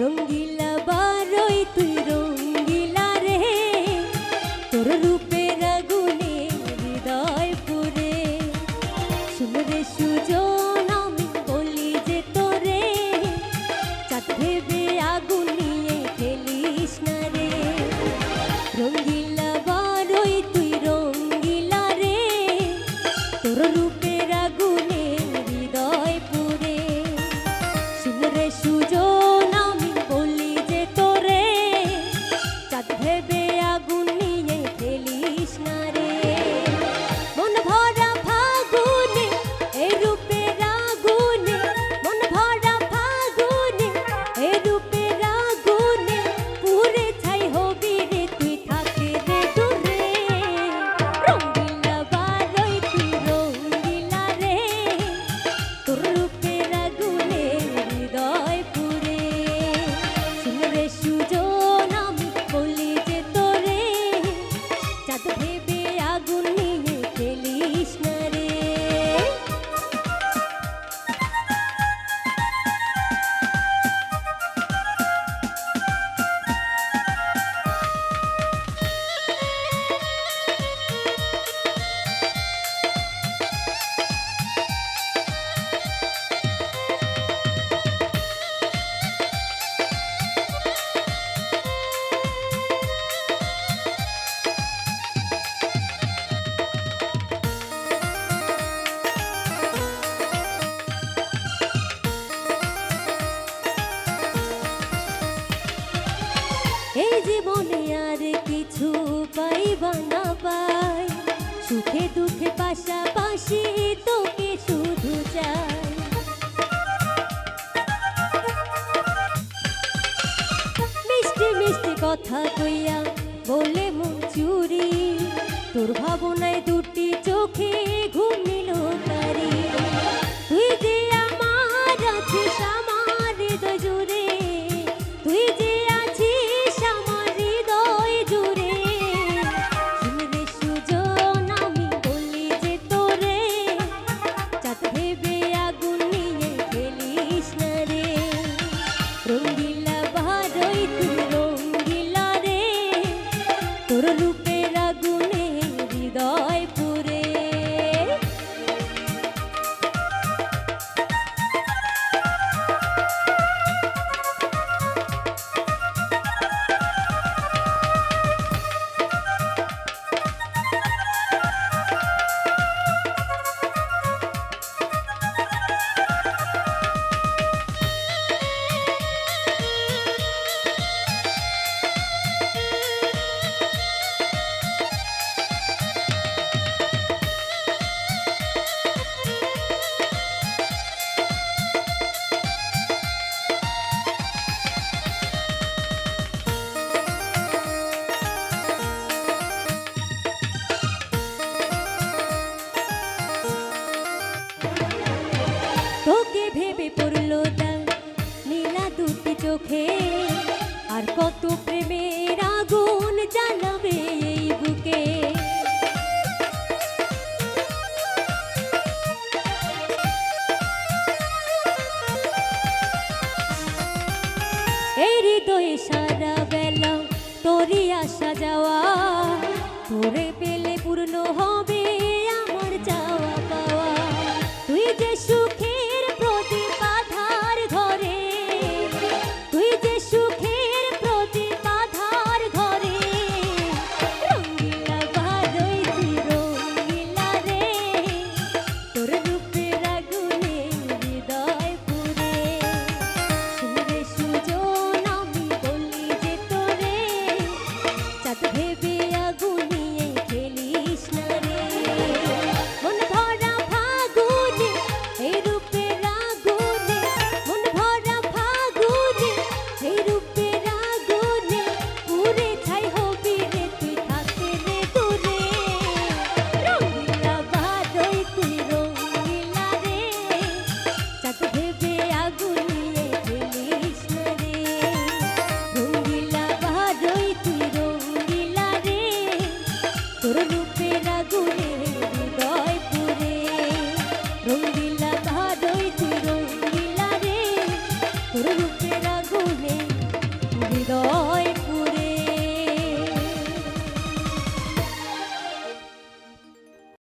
রঙ্গিলা বারই তুই রঙ্গিলা রে, তোর রূপের আগুনে হৃদয় পুরে। শুন রে সুজন আমি বলি যে তোরে, চাঁদ ভেবে আগুন নিয়ে খেলিস না রে। রঙ্গিলা বারই তুই রঙ্গিলা রে, তোর রূপের আগুনে হৃদয় পুরে। শুন রে সুজন আমি বলি যে তোরে, চাঁদ ভেবে আগুন নিয়ে খেলিস না রে। মন ভরা ফাগুনে এই রূপের আগুনে, মন ভরা ফাগুনে এই রূপের আগুনে, পুরে ছাই হবি রে তুই থাকে রে দূরে। রঙ্গিলা বারই তুই রঙ্গিলা রে, তোর রূপের আগুনে হৃদয় পুরে। শুন রে সুজন আমি বলি যে তোরে, চাঁদ ভেবে আগুন নিয়ে খেলিস না রে। এই জীবনে আর কিছু পাইবা না পাই, সুখে দুঃখে পাশাপাশি তোকে শুধু চাই। মিষ্টি মিষ্টি কথা কইয়া বলে মন চুরি, তোর ভাবনায় দুটি চোখে ঘুমিল তারি। তুই যে আমার আছিস আমার হৃদয় জুড়ে, তুই যে আছিস আমার হৃদয় জুড়ে। শুন রে সুজন আমি বলি যে তোরে, চাঁদ ভেবে আগুন নিয়ে খেলিস না রে। রঙ্গিলা বারই তুই রঙ্গিলা রে, তোর রূপের আগুনে হৃদয় পুরে।